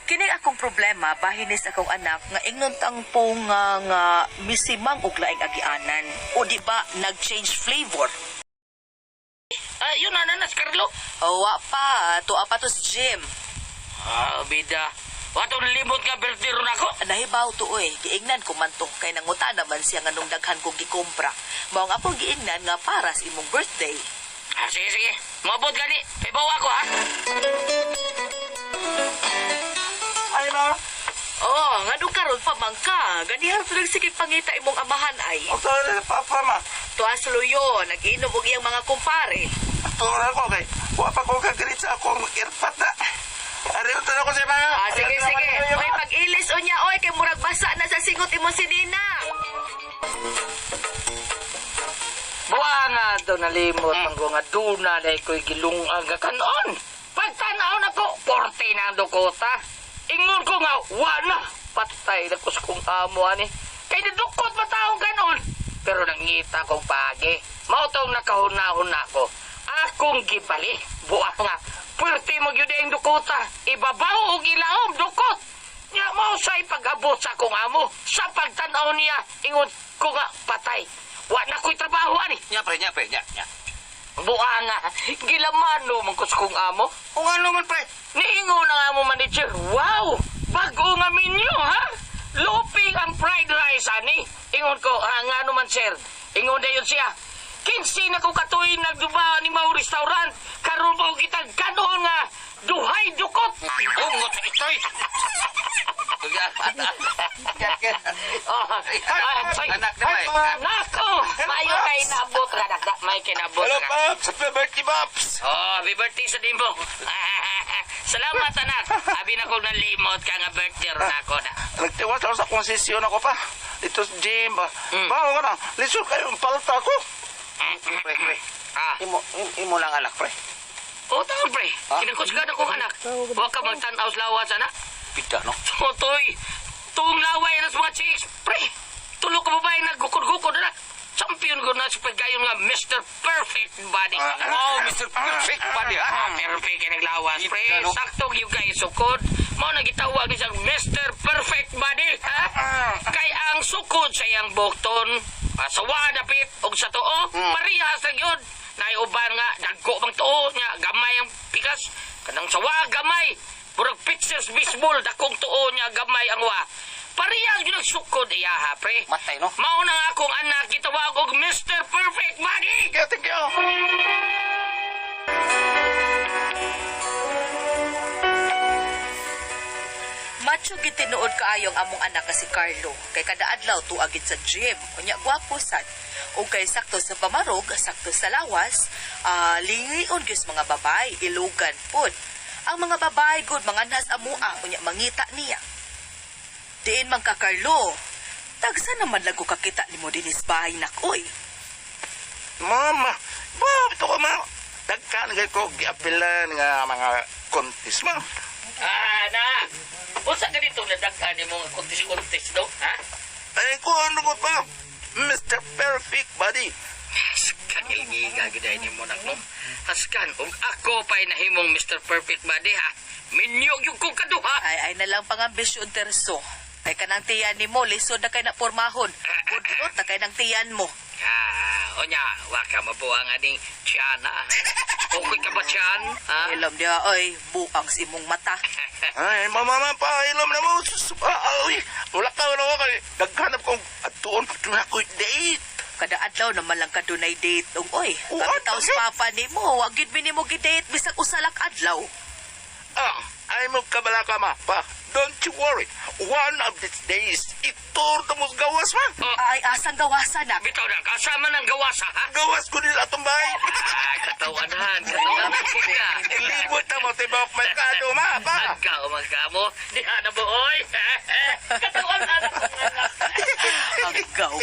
Kini akong problema bahinis akong anak nga ingnon tang po nga misimang og laing agianan. O di ba nag-change flavor? Yun na nanas, Carlo. O wa pa, tuwa pa to sa gym. Bida. Wato nalimot nga birthday ron ako. Nahibaw to oy, giingnan ko man to kay nanguta naman siya nga nung daghan kong gikumpra. Mao nga akong giingnan nga para sa imong birthday. Sige, sige. Mabot gani. Ibaw ako, ha? Ay na. Oh, nga nung karon pa man ka. Ganihan sa nagsikip pangita imong amahan ay. O to rin, papa ma. Tuwa suloyo, nag-inom og iyang mga kumpare. Ito na ko kay. Wa pa ko kagalit sa akong irpat na. Ariyo to na ko sa mga. Sige, sige. Oy, pag-ilis o niya, oy, kay murag basa na sa singot imong si Nina. Buwa nga daw nalimot ang nga duna na iko'y gilungang kanon. Pagtanaw na ko, 40 na ang dukota. Ingon ko nga, wala. Patay na ko sa kong amo, ani. Kaya nadukot mataong kanon. Pero nangita kong pagi. Mautong nakahunahon na ako. Akong gibali. Buwa nga, 40 mo yun ang dukota. Ibabaw o ilahom, dukot. Nya mo sa ipag-abot sa kong amo. Sa pagtanaw niya, ingon ko nga, patay. Wa na ko'y trabaho, ani. Nya pre. Buha nga, gilamano man ko sa kong amo. O nga naman pre. Niingo na nga mo, manager. Wow! Bago nga minyo, ha? Luping ang fried rice, ani. Ingon ko, nga naman, sir. Ingon na yun siya. 15 na ko katuloy nagduba ni Mau Restaurant. Karoon mo kitang kanon nga. Duhay dukot. Ungot sa itoy. Anak na may. Nako! Mayo kay nabot ka, nakda. May kinabot Hello, ka. Pops. Happy birthday, Pops. Happy birthday sa dimbo. Salamat, anak. Abi na ko nalimot ka nga birthday ron ako na. Nagtiwas ako sa konsesyon ako pa. Dito sa gym ba. Bawa ka na. Lisod kayo ang palta ko. Pre. Imo lang anak, pre. O, taon, pre. Kinakos ka na kong anak. Huwag ka magtanaw sa lawas, anak. Pita, no? Totoy, tuong laway na sa mga chicks. Pre, tulog ka babae na gukod-gukod na. Champion ko na sa pagkayon nga Mr. Perfect Body. Mr. Perfect Body, ha? Perfect ka naglawas, pre. Ano? Saktong yung guys sukod. Mo nagitawag ni siyang Mr. Perfect Body, ha? Kay ang sukod sa iyang bukton, sawa dapit, og sa tuo, parihas lang yun. Naiuban nga, dagko bang tuo niya, gamay ang pikas. Kanang sawa, gamay. Murag pitchers baseball, dakong tuo niya, gamay ang wa. Parehas yun ang sukod, iya ha, pre. Matay, no? Mauna nga akong anak, gitawag og Mr. Perfect Body. Thank you. Macho gitinuod kaayong among anak nga si Carlo. Kay kada adlaw tuagid sa gym. Unya gwapo sad. O kay sakto sa pamarog, sakto sa lawas, lingion gyud mga babay, ilugan pod. Ang mga babay good mga nas amua, unya mangita niya. Diin man ka Carlo. Tagsa naman lago kakita nimo dinis bahay nakoy. Mama, ito ko, ma. Nagkanagay ko, giapilan nga mga kontis, ma. Anak, unsa ka dito nadaghan ni mong kontis-kontis do, ha? Ay, ko, ano ko pa? Mr. Perfect Body. Kakilgiga giday ni mo nak no. Haskan, ug ako pa'y nahimong Mr. Perfect Body, ha? Minyog yung kong kaduha. Ay na lang pangambisyon terso. Kay kanang tiyan nimo lisod na kay na pormahon. Kudlot na kay nang tiyan mo. Onya, waka mabuang aning tiyana. Okay ka ba tiyan? Ha? Ilom dia oy, buang sa imong mata. Ay, mama pa, ilom na mo. Ay, wala ka, kay naghanap kong atuon pa doon ako date. Kada adlaw naman lang ka dunay date ung oy. Oo, Kamitaw ano? sa papa nimo, wa gid mi nimo gidate bisag usalak adlaw. Ay mo kabala ka, ma. Pa, don't you worry. One of these days, itur ka mo sa gawas, ma. Ay asang gawasan na. Bitaw na, kasama ng gawasa, ha? Gawas ko nila itong bahay. Katawanan ko ka. Ilibot na mo, tibok merkado, ma. Pa. Magkamo. Di na buoy. Katawanan Agaw.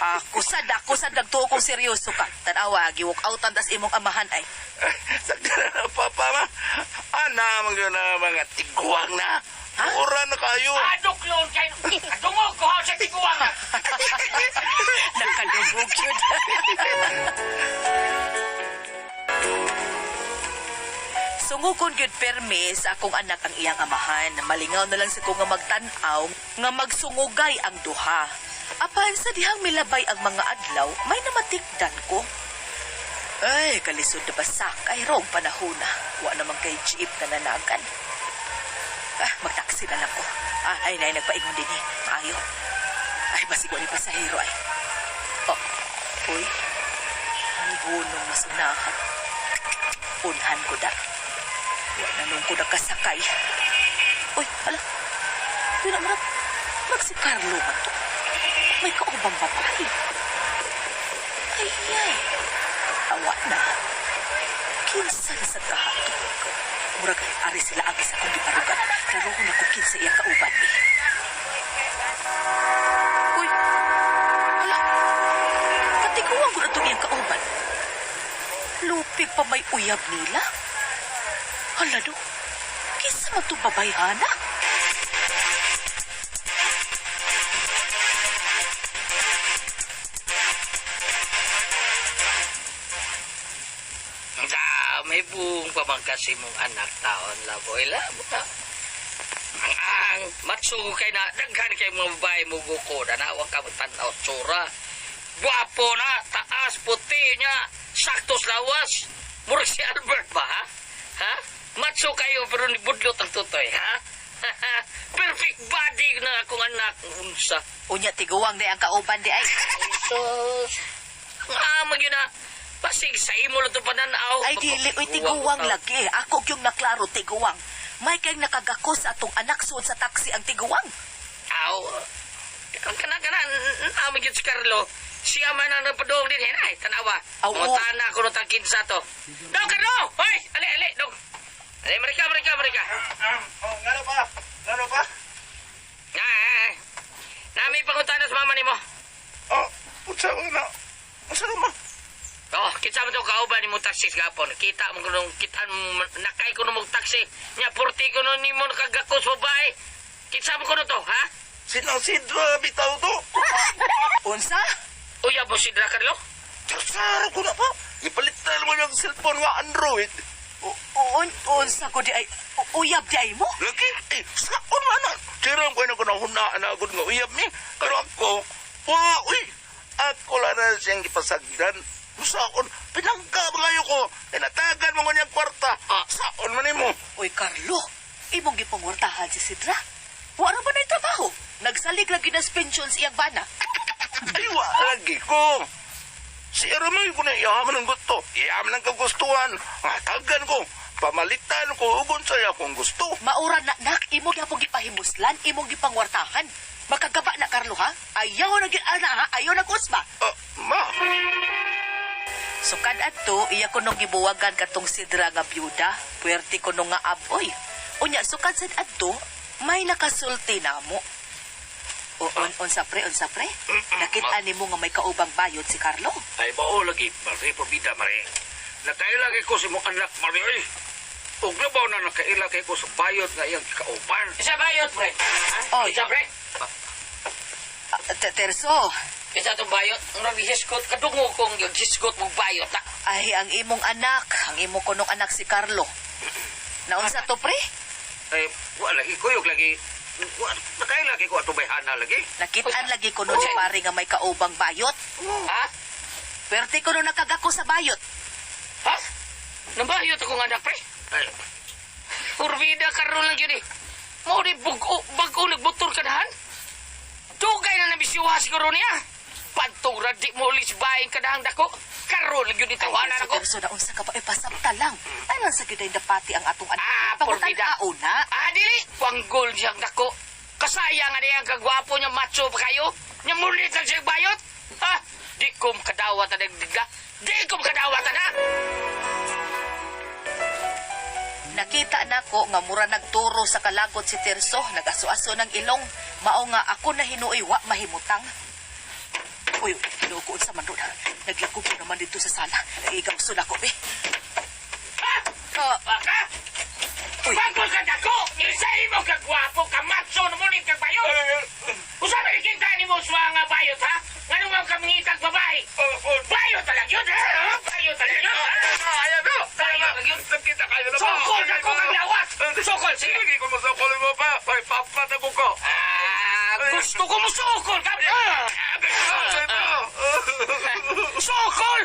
Ako sad nagtuo kong seryoso ka. Tanawa, giwalk outan tas imong amahan ay. Sakta na, papa, ma. Ana, na mga tiguang na. Ura na kayo. Adok yun kayo. Adungog ko sa tiguan. Nakadubog yun. Sungugon gyud permi sa akong anak ang iyang amahan. Malingaw na lang sa ko nga magtan-aw nga magsungugay ang duha. Apan sa dihang milabay ang mga adlaw, may namatikdan ko. Ay, kalisod na basak. Ay, rong panahon na. Wa naman kay jeep na nanagan. Magtaksi na lang ko. Ay, nagpaingon din eh. Maayo. Ay, basigo ni pasahero ay. Oh, uy. Ang bunong masunahan. Unhan ko da. Wa na nung ko nakasakay. Uy, hala. Yun na marag si Carlo ba to? May kaubang babae. Ay. Awa na. Kinsa na sa kahato. Murag, ari sila agis akong giparugan. Klaro ko na ko kinsa iya kauban eh. Uy, hala. Katiguan ko na itong iyang kauban. Lupig pa may uyab nila. Hala do, kinsa man itong babayhana? May buong pamangkasi mong anak taon laboy labo na. Ang matsugo kay na daghan kay mga babae mo guko na nawag ka tanaw tsura. Guwapo na, taas, puti niya, saktos lawas. Murag si Albert ba, ha? Ha? Matso kayo pero ni budlot ang tutoy, ha? Perfect body na akong anak. Unsa? Unya tiguang di ang kauban di ay. Sus. Ang yun na. Pasig sa imo lang ito pananaw. Ay dili, uy tiguang lagi. Ako yung naklaro tiguang. May kayong nakagakos atong anak suod sa taxi ang tiguang. Aw. Ang kana-kana, naamag yun si Carlo. Siya man ang napadong din, ay, tanawa. Aw, Mutana ko nung tangkinsa to. Dong, Carlo! Hoy! Ali, dong. Ali, marika. Ngano pa? Nami pangutana sa mama ni mo. Oh, unsa na? Unsa naman? Oh, kita mo itong kauban ni mo taxi gapon. Kita mo kunong, nakay ko nung taxi. Nya, purti ko nung ni mo nakagakos babae. Kita mo ko to, ha? Sinang-sidra bitaw to. Unsa? Uya mo si Carlo? Sara ko na pa. Ipalitan mo yung cellphone nga Android. Unsa ko di ay, uyab di ay mo? Lagi, saon man na. Tirang ko na ko na hunaan na agad nga uyab mi. Pero ako, ako lang na siyang ipasagdan. Saon, pinangka mga ko. Inatagan mo niyang kwarta. Saon man mo. Uy Carlo, imong gipangwartahan si Sidra. Wala ba na trabaho? Nagsalig lagi na pension iyang bana. Ay, lagi ko. Si Aramay ko na iyaman ng gusto. Iyaman ng kagustuhan. Atagan ko. Pamalitan ko ugon saya kung gusto. Maura na nak, imong gyapon gipahimuslan, imong gipangwartahan. Makagaba na Carlo ha? Ayaw na gid-ana ha? Ayaw na kusba. Ma. So kadto iya ko nung gibuwagan katong Sidra nga byuda, puwerte ko nung nga aboy. Unya sukad sad adto, may nakasulti namo. Unsa pre? Nakita nimo nga may kaubang bayot si Carlo? Ay, bao lagi, Mari, pabida, Mari. Nakailagay ko si mong anak, Mari, oy. Huwag na ba na nakailagay ko sa bayot nga iyang kauban? Isa bayot, pre. Oh, Isa, pre. Terso, Isa itong bayot. Ang nag-hiskot, kadungo kong yung hiskot mong bayot, ha? ay ang imong anak, ang imo ko nung anak si Carlo. Naunsa to pre? Ay, wala lagi, kuyog lagi. Nakailagay ko ato bayhana lagi. Nakitaan lagi ko nun si pare nga may kaubang bayot. Ha? Puwerte ko nung nakagako sa bayot. Ha? Nabayot akong anak, pre. Ay, Kurbida karon lang yun eh. Mau di bago nagbutor ka nahan? Dugay na nabisiwa siguro niya. Pantura di mo ulis baing kadahang dako. Karon lang yun itawanan ako. Terso na unsa ka pa ipasabta lang. Anan sa giday dapati ang atong anak. Porbida. Una. Dili. Wanggol siyang dako. Kasayang na niyang kagwapo niya macho pa kayo. Niya mulit lang siyang bayot. Ha? Di ko makadawat na nagdigla. Di ko makadawat na. Nakita na ko nga mura nagturo sa kalagot si Terso, nagaso-aso ng ilong. Mao nga ako na hinuoy wa mahimutang. Uy, hinuukoon sa man doon. Naglakog ko naman dito sa sala. Igamso na ko, be. Baka? Uy. Wanggol ka dako. Isay mo kagwapo ka macho na mulit kag bayot. Usabi ni kita ni mo suwa nga bayot, ha? Ngano mo ka mangitag babae? Bayot talag yun, ha? Bayot talag yun, ha? ayan mo. Bayot talag yun. Nagkita kayo na ba? Sokol Ay, papa na ko. Gusto ko mo sukol ka! Sukol!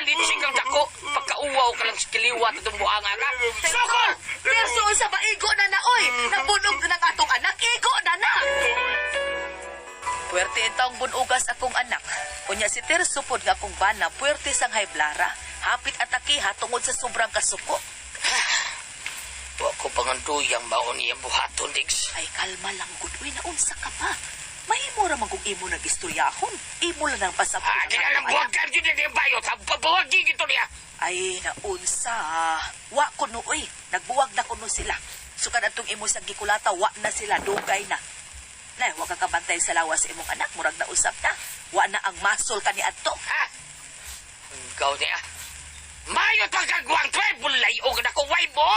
Litsing kang dako. Pagkauwaw ka lang sa kiliwat at buanga ka. Sukol! Perso sa maigo na na, oy! Nabunog na ng atong anak, igo na na! Puwerte itong bunugas akong anak. Unya si Terso pod nga akong bana, puwerte sang hayblara. Hapit atakiha tungod sa sobrang kasuko. Wa ko panganduyang maon iyang buhaton, Diggs. Ay, kalma lang, good. Uy, naunsa ka pa. Mahimo ra magong imo nag-istoryahon. Imo lang ang pasapot. Kinalambuhan ka dyan na yung bayot. Buwag dito niya. Ay, naunsa. Wa ko no, uy. Nagbuwag na ko no sila. Sukan atong imo sa gikulata, wa na sila, dugay na. Nay, wa ka kabantay sa lawas imong anak, murag na usap na. Wa na ang masol ka ni adto. Ha? Ikaw niya. Mayo pagkagwang try, bulay o na ko waibo.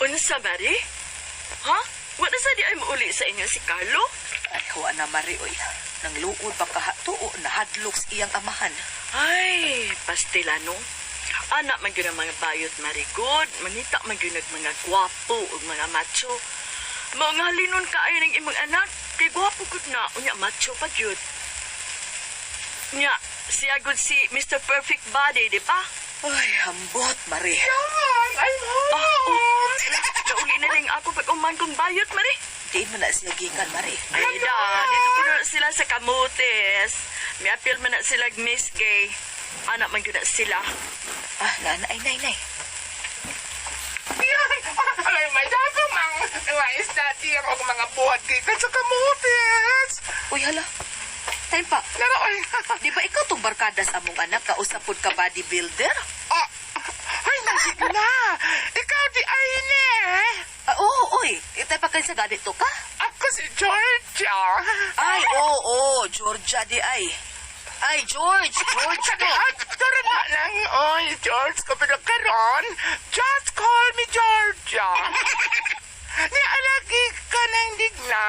Unsa, Mary? Ha? Wala sa di ay mauli sa inyo si Carlo? Ay, wa na mari, uy. Nang luod pa kahatuo, nahadlok sa iyang amahan. Ay, pastilano. Anak man yun ang mga bayot marigod. Manita man yun ang mga gwapo o mga macho. Mga halinon ka ay ng imong anak. Kay gwapo gud na. Unya macho pa yun. Nya, siya gud si Mr. Perfect Body, di ba? Ay, hambot, mari. Nauli na rin ako pag uman kong bayot, Mari. Diin mo na siya gikan, mari. Ay da, dito po na sila sa kamotes. May appeal man na sila Miss Gay. Anak man yun na sila. Ah, nanay, nay. Ay, may dato mang wais dati ako mga buhat gikan sa kamutis. Uy, hala. Time pa. Pero, ay, Di ba ikaw tong barkadas among anak, kausapod ka bodybuilder? ay, nasig na. Ikaw di ay ne. Oo, uy. Itay pa kayo sa ganito ka? Ako si Georgia. Ay, oo, Georgia di ay. Ay, George to. Tara na lang, oy, George, ko pinagkaroon. Just call me Georgia. Nialagi ka ng digna.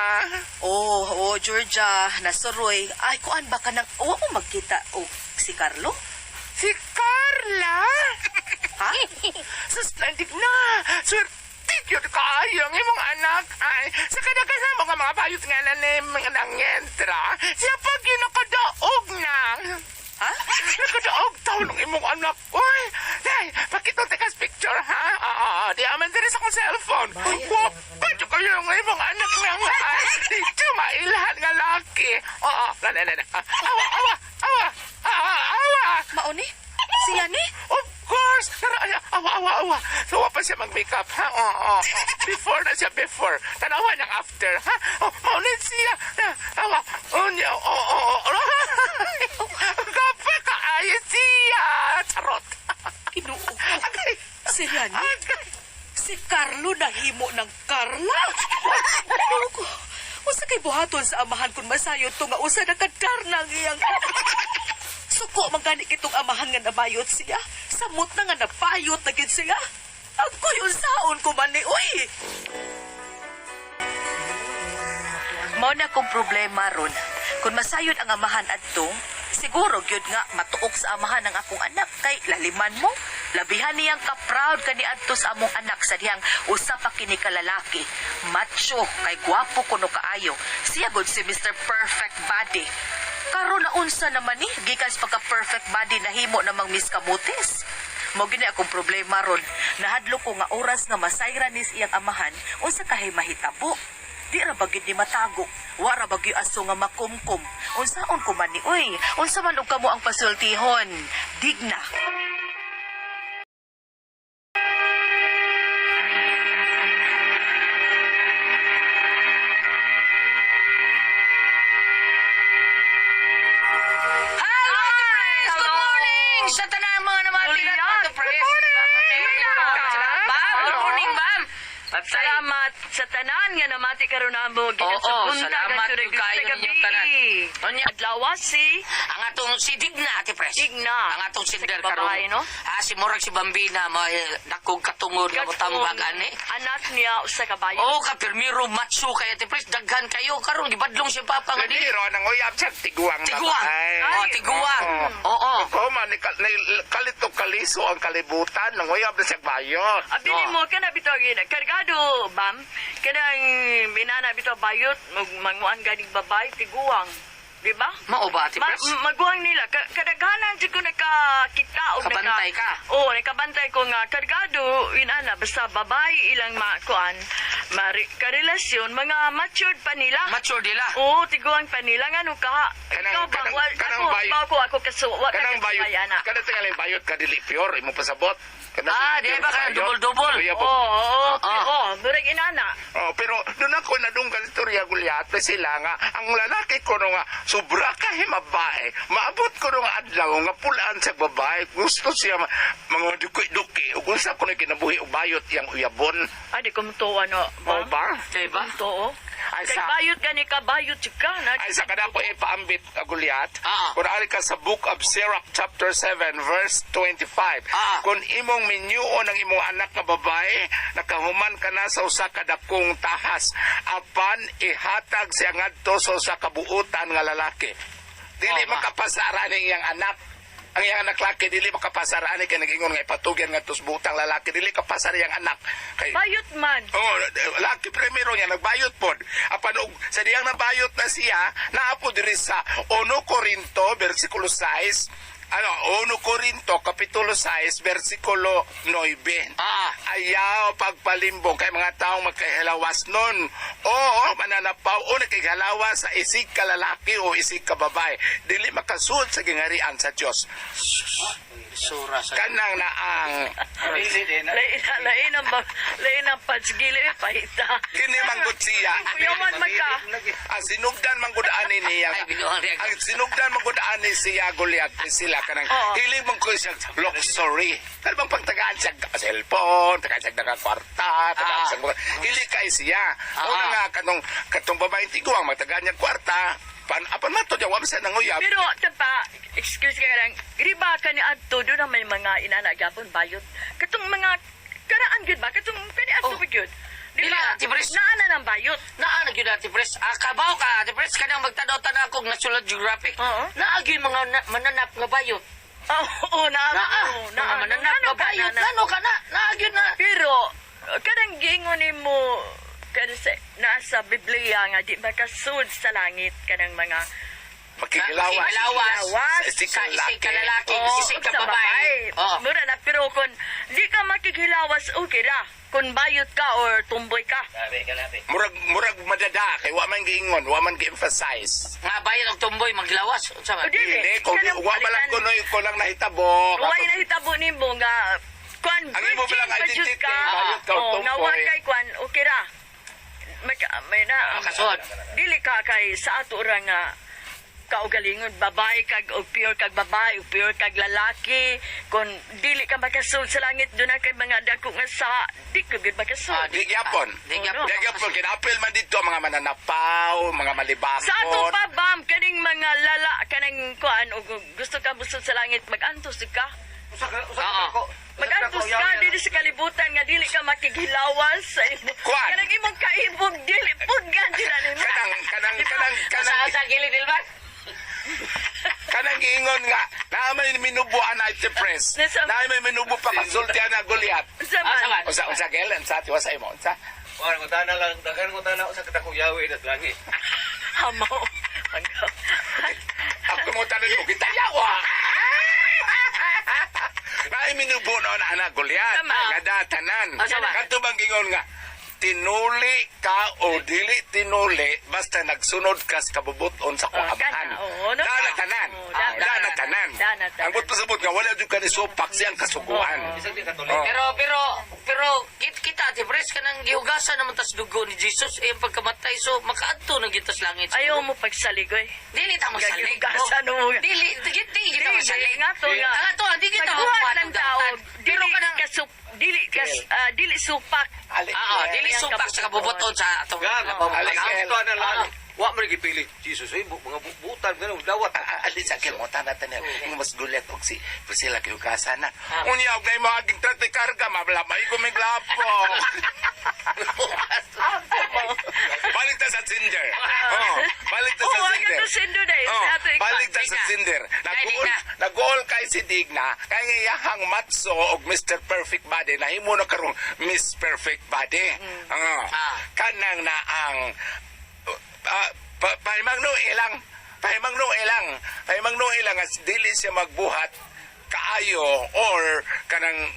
Oo, Georgia, nasuroy. Ay, kuan ba ka nang, oo mo magkita, si Carlo? Si Carla. Ha? Sus, nandig na. Swerte yun kayong imong anak. Ay, sa kadagasa mo nga mga bayot nga na ni mga nangentra. Siya pag yun nakadaog na. Ha? Nakadaog tao ng imong anak. Uy, day, pakitong tekas picture, ha? Di aman din sa akong cellphone. Wapad yung kayo ng imong anak nga nga. Dito mailhan nga laki. Oo, awa. Mauni? Siya ni? Of course! Pero, awa. So, pa siya mag-makeup, ha? Oo. Before na siya, before. Tanawa niyang after, ha? Maunit siya. Awa. Unya, oo. Kapag kaaya siya. Charot. Inuupo. Siya ni? Si Carlo nahimo ng Carla? Ano ko? Usa kay buhaton sa amahan kung masayo to nga usa nakadar ng iyang suko magani itong amahan nga nabayot siya. Samot na nga napayot na gid siya. Ako yung saon ko man ni, uy! Mao na kong problema ron. Kung masayod ang amahan adto, siguro gyud nga matuok sa amahan ng akong anak kay laliman mo. Labihan niyang ka-proud kani adto sa among anak sa dihang usa pa kini ka lalaki. Macho kay gwapo kuno kaayo. Siya gud si Mr. Perfect Body. Karon na unsa naman ni gikan sa pagka-perfect body nahimo namang Miss Kamutis. Mao gini akong problema ron. Nahadlo ko nga oras nga masayra ni iyang amahan unsa kahay mahitabo. Di ra bagid ni matagok. Wa ra bagyo aso nga makumkum. Unsaon ko man ni uy? Unsa man og kamo ang pasultihon? Digna. Sa tanang mga namati na ito, Good morning, ma'am. Salamat. salamat sa tanan nga namati karon namo salamat yung kayo ninyong tanan. Onya, Adlaw si ang atong si Digna, Ate Pres. Digna. Ang atong sinder Sa babae, karon. no? Si Murag si Bambina, dakong katungod nga motambag ani. anak niya usa ka bayo. Oo, ka permiro matsu kay Ate Pres, daghan kayo karon gibadlong si Papa nga di. Pero nang uyab sa tiguang na Tiguang. bahay. Oh, tiguang. Oo. Ako man, kalito kaliso ang kalibutan, nang uyab na sa bayot. Abili mo kana bitaw gina kargado bam kanang minana bitaw bayot manguan ganing babay tiguang. Di ba? Mao ba, Ate Pres? Maguang nila. Kadaghanan dyan ko nakakita. o Kabantay ka? Oo, nakabantay ko nga. Kargado, inana, basta babae ilang kuan, karelasyon, mga matured pa nila. Mature dila. Oo, tiguang pa nila. Nga ka. Ikaw bang, ako kasuwa. Kanang bayot, kanang tingaling bayot ka dili pure, imo pasabot. Di ba ka double-double? Oo, murag inana. Pero doon ako nadunggan istorya Gulyat na sila nga ang lalaki ko no nga sobra ka himabae maabot ko no nga adlaw nga pulaan sa babae gusto siya mga duki-duki ug unsa ko na kinabuhi og bayot yang uyabon. Di ko mutuwa no. Ba? Diba? Mutuwa. Ay Kay sa bayot gani ka, bayot ka. ay sa kada ko ipaambit Gulyat. Kung ari ka sa Book of Sirach chapter 7 verse 25. Kung imong minyuon ang imong anak nga babae nakahuman ka na sa usa ka dakong tahas apan ihatag siya ngadto sa usa ka buutan nga lalaki. Dili makapasara ning iyang anak. Ang iyang anak laki dili makapasara ani kay nag-ingon nga ipatugyan ngadto sa buutang lalaki dili kapasara iyang anak. Kay Bayot man. laki primero niya nagbayot pod. Apan og sa diyang nabayot na siya, naapo diri sa 1 Corinto versikulo 6. 1 Corinto kapitulo 6 versikulo 9. Ayaw pagpalimbong kay mga taong magkahalawas nun. Mananapaw o nakihalawas sa isig ka lalaki o isig ka babae. Dili makasuod sa gingarian sa Dios. Sura sa Kanang naang Lain ang padsgili, pahita. kini manggod siya. Yaman man ka. Ang sinugdan manggudaan niya. Ang sinugdan manggudaan ni siya Goliath sila kanang hiling mong ko siya luxury. Kaya bang pagtagaan siya cellphone, tagaan siya daga kwarta, tagaan siya hili kay siya. Una nga katong babaeng tiguang magtagaan niya kwarta. Apan mato niya wam sa nanguyab. Pero, tapa, excuse ka lang, riba ka ni Adto, doon na may mga inanagapon, bayot. Katong mga, karaan yun ba? Katong, kani Adto ba yun? Di Dili, ba? Ate Pres. Naana ng bayot. Naa gyud Ate Pres. Kabaw ka Ate Pres kanang magtanaw-tanaw kog National Geographic. Oo. Naa gyud mga mananap nga bayot. Oo, Mga mananap nga bayot. Ano ka na? Naa gyud na. Pero, kadang gingon ni mo, kasi nasa Biblia nga, di makasud sa langit kanang mga Makikilawas. Sa isig ka lalaki, isig ka babae. Mura na, pero kung di ka makikilawas, okay ra. Kung bayot ka or tumboy ka. Murag madada kay wa man giingon, wa man gi-emphasize. Nga bayot og tumboy maglawas. Unsa man? Hindi ko wa man lang kuno ko lang nahitabo. Huwag nahitabo ni mo nga, kung Ang imo virgin bilang pa jud identity, ka, bayot ka o nga tumboy. wa kay kwan, okay ra. May na, Makasod. dili ka kay sa ato ra nga, kaugalingon babae kag o pure kag babae o pure kag lalaki kung dili ka makasud sa langit doon na kay mga dako nga sa di ka gid makasud. Di gyapon. Di gyapon. Di gyapon kinapil man dito mga mananapaw, mga malibakon. Sa ato pa bam kaning mga lala kanang kuan o gusto ka busod sa langit magantos ka. Magantos ka dili sa kalibutan nga dili ka makighilawas sa imo. Kuan. Kanang imong kaibog dili pud gan dila nimo. Kanang Sa gilid Dilban. kanang giingon nga naa may minubuan na ite press. Naa may minubo pa kasultian na Goliath. Sa man. Unsa gelen sa tiwa sa imo unsa? Wala ko tana lang, daghan ko tana sa kadako yawe na langit. Hamaw. Ako mo tanan mo kita yawa. Nay minubo na ana Goliath. Tama. Nga datanan. Tama. Kadto bang gingon nga tinuli ka o dili tinuli basta nagsunod ka sa kabubuton sa kuhabahan. Dana tanan. Dana tanan. Ang buto-sabot nga wala jud ka ni sopak siyang kasuguan. Pero kita Ate Pres kanang gihugasan naman tas dugo ni Jesus ang pagkamatay so makaadto na gitas langit. Ayaw mo pagsaligoy. Dili ta masalig. Gagihugasan mo. Dili kita masalig. Nga to nga. Ang ato di kita Magbuhat ng tao. Pero kanang Dili dili supak. Dili supak sa kabubuton sa atong Gan, Alisel. ang na lang. Wa man gipili. Jesus, mga butan ganun dawat. Alis sa kimo tanan yung mas gulet og si Priscilla kay ukasa na. Unya og nay maging trate karga mablabay ko may glapo. Balik ta sa Tinder. Balik ta sa Oh, Tinder. ang sindo na yun. Oh, Sa ato balik ta sa Digna. Tinder. Digna. Nag-goal kay si Digna. Kay ngayahang matso og Mr. Perfect Body. Nahimo na karong Miss Perfect Body. Kanang na ang Pahimang ilang as dili siya magbuhat kaayo or kanang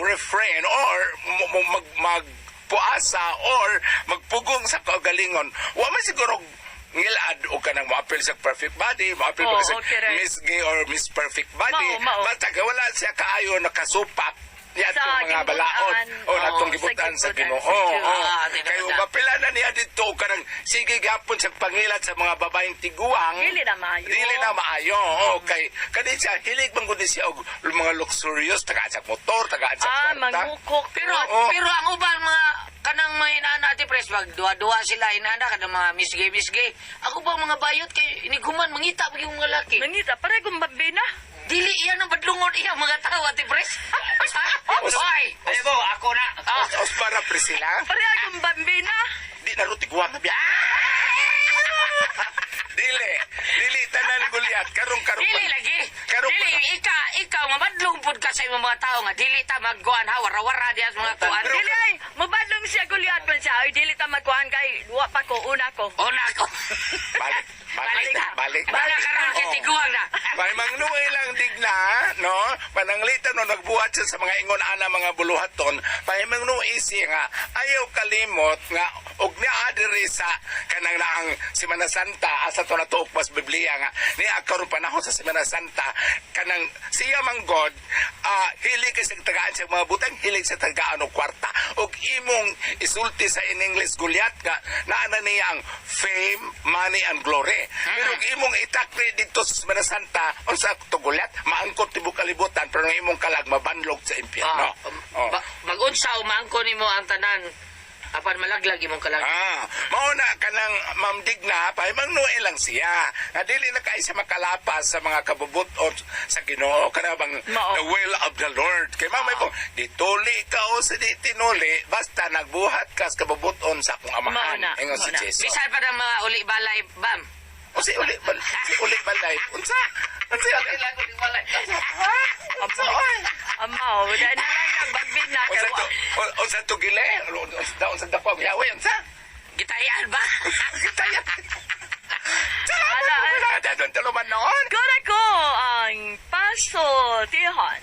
refrain or magpuasa or magpugong sa kaugalingon. Wa man siguro ngilad o kanang maapil sa perfect body, maapil Oh, sa okay, right. Miss Gay or Miss Perfect Body. Mao. Basta wala siya kaayo nakasupak niya Sa itong mga gibutan. balaod. O natong Sa gibutan sa gibutan, Ginoo. sa Diyos. Kayo mapila na niya dito kanang sige gapon sa pangilat sa mga babaeng tiguang. Dili na maayo. Dili na maayo. Okay. Kani siya hilig man gud siya og mga luxurious tagaan sa motor, tagaan sa kwarta. Mangukok. Pero Oo. pero ang uban mga kanang mga inana ti pres mag duwa-duwa sila inana kanang mga misgay. Ako ba mga bayot kay iniguman mangita pag yung mga laki. Manita, para kung bambina. Dili iyan ang badlungon iya mga tao ti pres. Oy. Ay mo, ako na. Os para Priscilla. Para kung bambina. Di na rutiguan na biya. Dili tanan gulyat karong Dili lagi. Karong Dili ikaw mabadlong pud ka sa imong mga tao nga dili ta magguan ha wara-wara diha sa mga kuan. Dili ay, mabadlong siya guliat man siya. Ay, dili ta magkuhan kay duwa pa ko, una ko. Ona ko. balik. Bala karon kay tiguang na. May mangnuway lang Digna, no? Pananglitan no nagbuhat siya sa mga ingon ana mga buluhaton. Pahimangnuway siya nga ayaw kalimot nga og niya diri sa kanang naang Semana Santa asa to natuok pas Biblia nga niya karon panahon sa Semana Santa kanang siya man God hilig sa tagaan sa mga butang hilig sa tagaan og kwarta og imong isulti sa in English gulyat nga naana niya ang fame, money and glory. Pero kung imong itakri dito sa Semana Santa unsa to gulyat maangkot tibok kalibutan pero ang imong kalag mabanlog sa impyerno. Mag-unsa umangko nimo ang tanan apan malaglag imong kalag. Mauna ka ng Ma'am Digna, pahimangnuay lang siya. Na dili na kayo siya makalapas sa mga kabubuton sa Ginoo. Kana bang Mao. the will of the Lord. Kay mamay po, dituli ka o sa di tinuli, basta nagbuhat ka sa kabubuton sa akong amahan. Mauna, Ingon si mauna. Jesus. Bisan pa ng mga uli balay bam. O si uli balay. Unsa? Unsa uli balay? Amaw, dahil na lang nga bambina. Unsa to gile? Unsa dako yawe unsa? Gitayan ba? Kitayan. Ala, Wala doon tuluman noon. Kura ko ang paso tihon.